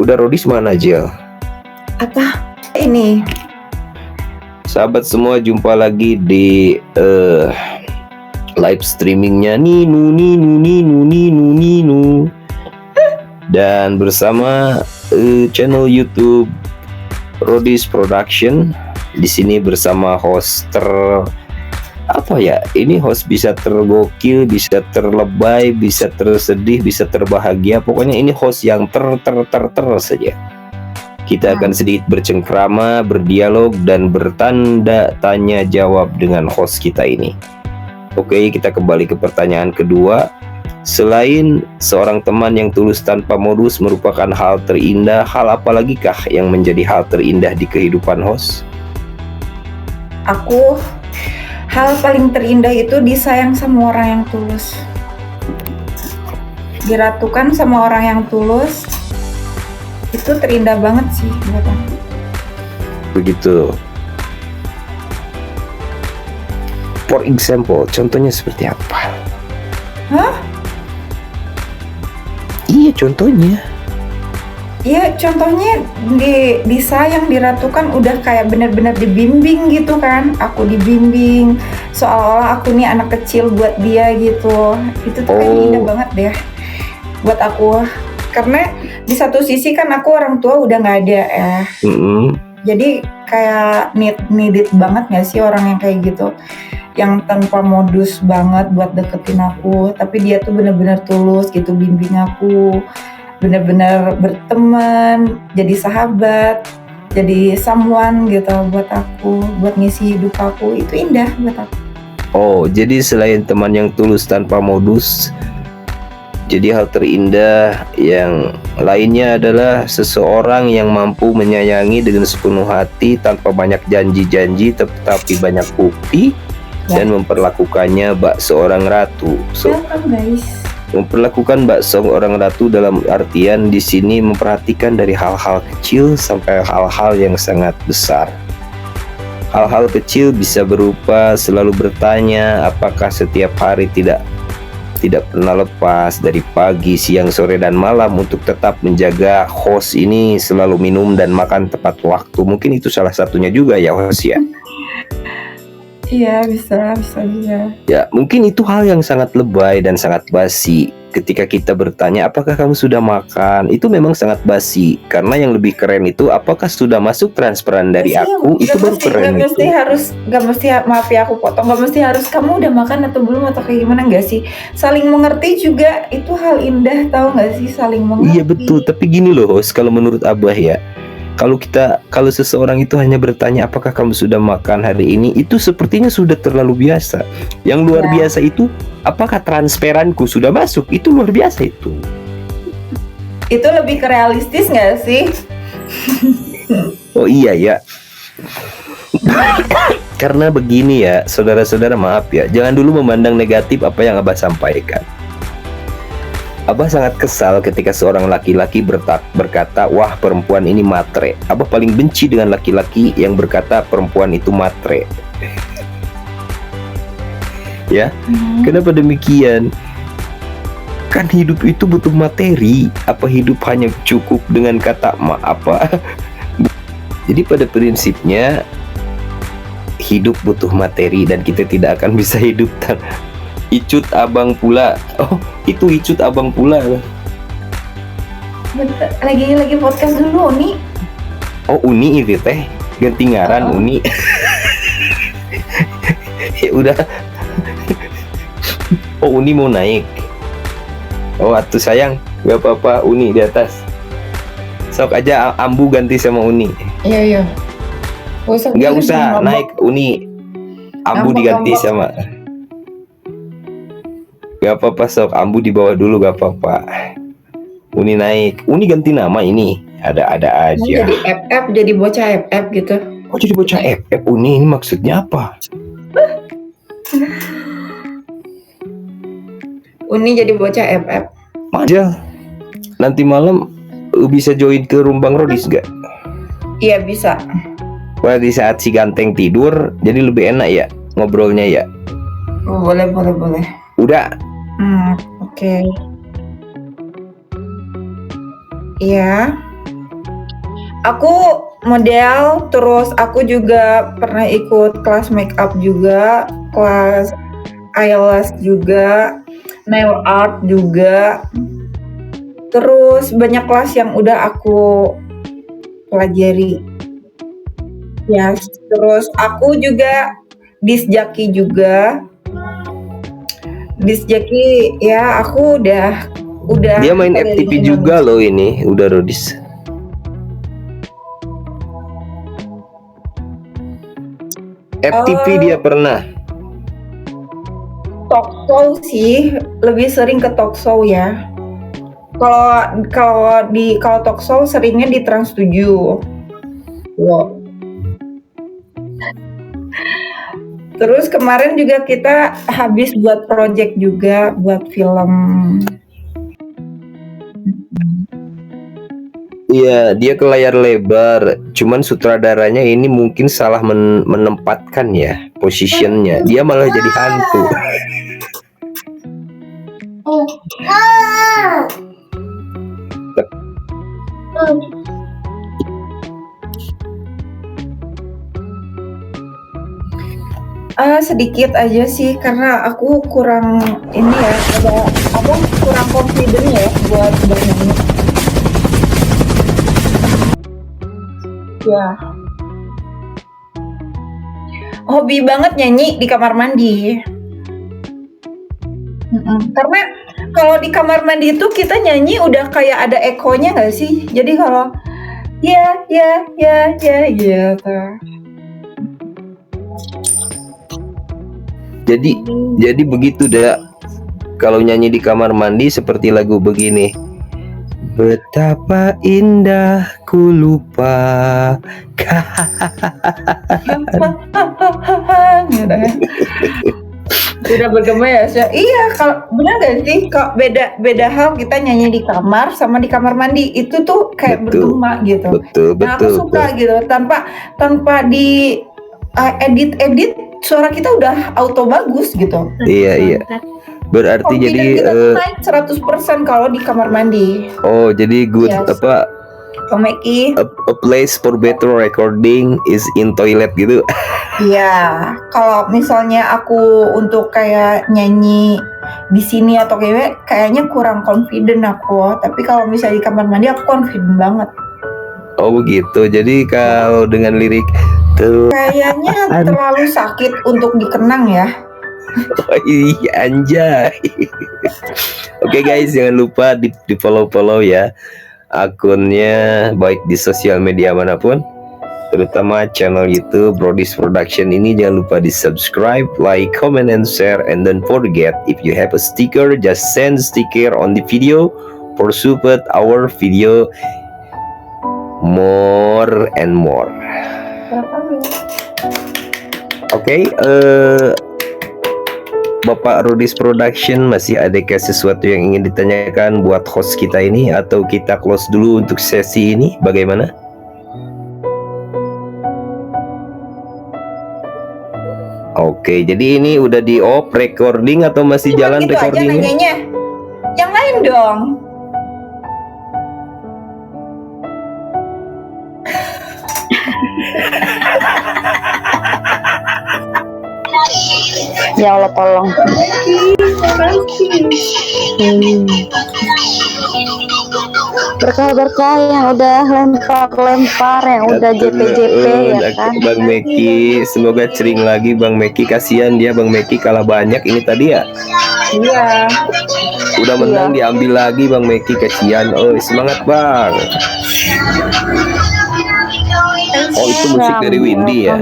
Udah Rodis mana Jel? Apa ini? Sahabat semua, jumpa lagi di live streamingnya Ninu. Dan bersama channel YouTube Rodis Production. Di sini bersama host ini host bisa tergokil, bisa terlebay, bisa tersedih, bisa terbahagia. Pokoknya ini host yang saja. Kita akan sedikit bercengkrama, berdialog, dan bertanda tanya jawab dengan host kita ini. Oke, kita kembali ke pertanyaan kedua. Selain seorang teman yang tulus tanpa modus merupakan hal terindah, hal apa lagi kah yang menjadi hal terindah di kehidupan host? Hal paling terindah itu disayang sama orang yang tulus. Diratukan sama orang yang tulus. Itu terindah banget sih buat aku. Begitu. For example, contohnya seperti apa? Hah? Iya, contohnya. Iya, contohnya disayang, diratukan, udah kayak benar-benar dibimbing gitu kan. Aku dibimbing, seolah-olah aku nih anak kecil buat dia gitu. Itu tuh kayak indah banget deh buat aku. Karena di satu sisi kan aku orang tua udah nggak ada ya. Jadi kayak needed banget nggak sih orang yang kayak gitu, yang tanpa modus banget buat deketin aku, tapi dia tuh benar-benar tulus gitu bimbing aku, benar-benar berteman, jadi sahabat, jadi someone gitu buat aku, buat ngisi hidup aku. Itu indah buat aku. Oh, jadi selain teman yang tulus tanpa modus, jadi hal terindah yang lainnya adalah seseorang yang mampu menyayangi dengan sepenuh hati tanpa banyak janji-janji, tetapi banyak bukti, dan memperlakukannya bak seorang ratu. Memperlakukan bak seorang ratu dalam artian di sini memperhatikan dari hal-hal kecil sampai hal-hal yang sangat besar. Hal-hal kecil bisa berupa selalu bertanya apakah setiap hari tidak pernah lepas dari pagi, siang, sore, dan malam untuk tetap menjaga host ini selalu minum dan makan tepat waktu. Mungkin itu salah satunya juga ya host ya. Iya, bisa. Ya, mungkin itu hal yang sangat lebay dan sangat basi. Ketika kita bertanya apakah kamu sudah makan, itu memang sangat basi. Karena yang lebih keren itu apakah sudah masuk transferan dari aku, itu baru keren. Gak mesti, maaf ya aku potong, gak mesti harus kamu udah makan atau belum atau kayak gimana, gak sih? Saling mengerti juga itu hal indah, tahu gak sih, saling mengerti. Iya betul, tapi gini loh host, kalau menurut Abah ya, kalau seseorang itu hanya bertanya apakah kamu sudah makan hari ini, itu sepertinya sudah terlalu biasa. Yang luar biasa itu apakah transferanku sudah masuk, itu luar biasa itu. Itu lebih ke realistis nggak sih? Oh iya ya. Karena begini ya, saudara-saudara, maaf ya, jangan dulu memandang negatif apa yang Abah sampaikan. Abah sangat kesal ketika seorang laki-laki berkata, wah perempuan ini matre. Abah paling benci dengan laki-laki yang berkata perempuan itu matre. Ya, kenapa demikian? Kan hidup itu butuh materi. Apa hidup hanya cukup dengan kata apa? Jadi pada prinsipnya hidup butuh materi dan kita tidak akan bisa hidup Icut abang pula. Oh, itu Icut abang pula. Lagi podcast dulu Uni. Oh, Uni itu teh. Ganti ngaran Uni. Ya udah. Oh, Uni mau naik. Oh, atuh sayang, gak apa-apa, Uni di atas. Sok aja Ambu ganti sama Uni. Iya. Gak usah naik Uni. Ambu diganti sama. Gak apa-apa sok, Ambu di bawah dulu gak apa-apa. Uni naik, Uni ganti nama ini. Ada aja. Jadi FF, jadi bocah FF gitu. Oh jadi bocah FF Uni, ini maksudnya apa? Uni jadi bocah FF. Majal. Nanti malam bisa join ke Rumbang Rodis gak? Iya bisa. Wah di saat si ganteng tidur, jadi lebih enak ya ngobrolnya ya. Boleh. Udah. Oke. Iya. Aku model, terus aku juga pernah ikut kelas make up juga, kelas eyelash juga, nail art juga. Terus banyak kelas yang udah aku pelajari. Ya, terus aku juga disc jockey juga. Disc jockey ya aku udah Dia main keliling FTP juga Indonesia. loh ini, udah Rodis. FTP dia pernah. Talk show sih, lebih sering ke talk show ya. Kalau kalau talk show seringnya di Trans 7. Wow. Terus kemarin juga kita habis buat project juga buat film. Iya, dia ke layar lebar. Cuman sutradaranya ini mungkin salah menempatkan ya positionnya. Dia malah jadi hantu. Sedikit aja sih karena aku kurang ini ya, kurang confident ya buat bernyanyi. Ya. Hobi banget nyanyi di kamar mandi. Karena kalau di kamar mandi itu kita nyanyi udah kayak ada ekonya nggak sih? Jadi kalau ya gitu. Jadi begitu dah. Kalau nyanyi di kamar mandi seperti lagu begini. Betapa indah ku lupa. Gitu kan. Udah bergema ya. Iya, kalau benar gak sih? Kok beda hal kita nyanyi di kamar sama di kamar mandi itu tuh kayak bergema gitu. Betul. Nah, aku suka gitu tanpa di edit suara kita udah auto bagus gitu. Iya. Berarti jadi naik 100% kalau di kamar mandi. Oh, jadi good apa? Komeki. A place for better recording is in toilet gitu. Iya, kalau misalnya aku untuk kayak nyanyi di sini atau kayaknya kurang confident aku. Tapi kalau misalnya di kamar mandi aku confident banget. Oh begitu. Jadi kalau dengan lirik kayaknya terlalu sakit untuk dikenang ya. Oh iya, anjay. Oke guys, jangan lupa di follow ya akunnya baik di sosial media manapun, terutama channel YouTube Brodis Production ini. Jangan lupa di subscribe, like, comment, and share. And don't forget, if you have a sticker, just send sticker on the video for support our video more and more. Oke, Bapak Rodis Production, masih adakah sesuatu yang ingin ditanyakan buat host kita ini, atau kita close dulu untuk sesi ini? Bagaimana? Oke, jadi ini udah di off recording atau masih jalan gitu recordingnya? Aja nanyanya. Yang lain dong. Ya Allah tolong. Berkah-berkah yang udah lempar yang udah JP ya kan. Bang Meki, semoga cering lagi Bang Meki. Kasihan dia Bang Meki kalah banyak ini tadi ya. Iya. Udah menang diambil lagi Bang Meki, kasihan. Oh semangat Bang. Oh itu musik dari Windy ya.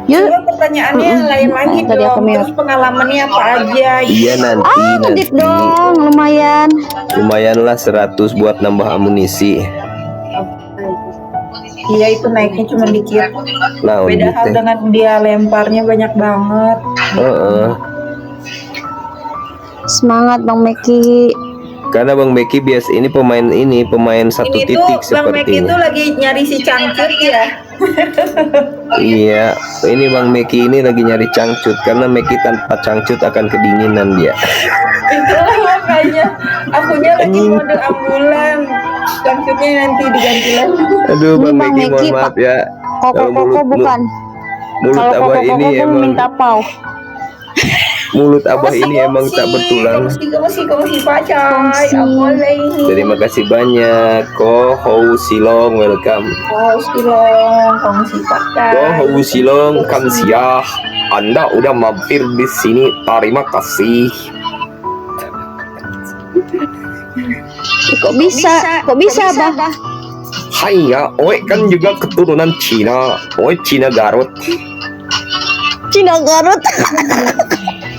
Yuk, pertanyaannya lain lagi tadi dong. aku Terus pengalamannya apa aja? Iya nanti. ngedit dong, lumayan lah 100 buat nambah amunisi. Iya itu naiknya cuma dikit. Nah, beda hal dengan dia lemparnya banyak banget. Semangat Bang Meki. Karena Bang Meki biasa pemain satu ini titik tuh, Bang Meki itu lagi nyari si cangcut ya. Iya, ini Bang Meki ini lagi nyari cangcut, karena Meki tanpa cangcut akan kedinginan dia. Itulah makanya akunya lagi Anjing. mode ambulan. Lanjutnya nanti diganti lagi. Aduh, Ini Bang Bang Meki, mohon Meki, maaf Pak. ya. Koko Mulut- bukan. Mulut Kalau abah koko ini emang minta pau. mulut abah ini emang tak bertulang. Kongsi pacai. Kongsi. Boleh ini. Terima kasih banyak. Ko Hou Silong, welcome. Kongsi pacai. Ko Hou Silong, kamsiah. Anda udah mampir di sini. Terima kasih. Kok bisa? Kok bisa, Bah? Haiya, Oe kan juga keturunan Cina. Oe Cina Garut. Cina Garut.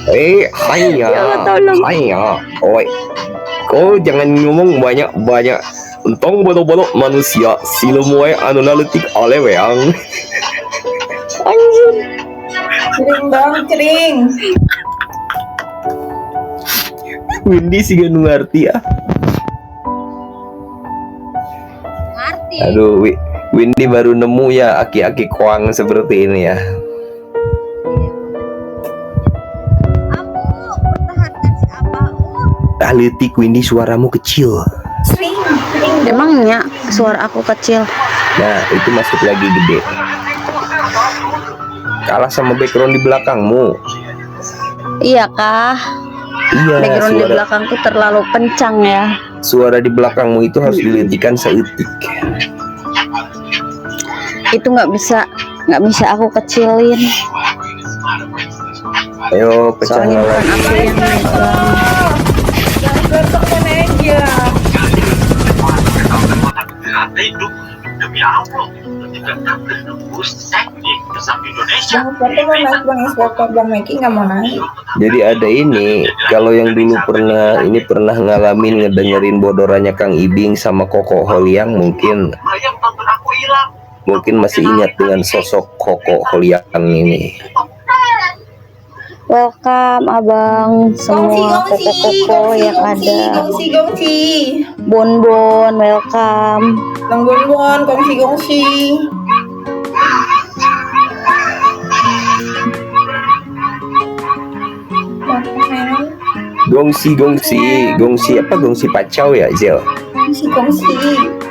Haiya, Ya Allah, tolong. haiya. Oe, kau jangan ngomong banyak-banyak. Untung bodoh-bodoh manusia. Silumoe anu naletik aleweang. Anjir. Cering bang, cering. Windy sih gak ngerti ya. Ngerti. Aduh, Windy baru nemu ya aki-aki koang seperti ini ya. Pertahankan si Abah. Letik Windy, suaramu kecil. Sering. Emangnya suara aku kecil? Nah, itu masuk lagi gede. Kalah sama background di belakangmu. Iya kah? Iya, Background di belakangku terlalu kencang ya. suara di belakangmu itu harus diletikan seetik. Itu nggak bisa aku kecilin. Ayo pecah Soalnya lagi. bukan aku yang megang. Jangan berteman aja. hidup demi Allah ketika takdir tembus teknik kesam Indonesia. Bang Isparta mau naik, Bang Isparta, Bang Meki nggak mau naik. Jadi ada ini, kalau yang dulu pernah ngalamin ngedengerin bodorannya Kang Ibing sama Koko Holiang, mungkin Bayang tonton aku hilang. masih ingat dengan sosok Koko Holiang ini. Welcome abang semua koko-koko yang ada. Gongsi. Bonbon, welcome. Bang Bonbon, gongsi. Gongsi apa? Gongsi pacau ya, Zel? Gongsi.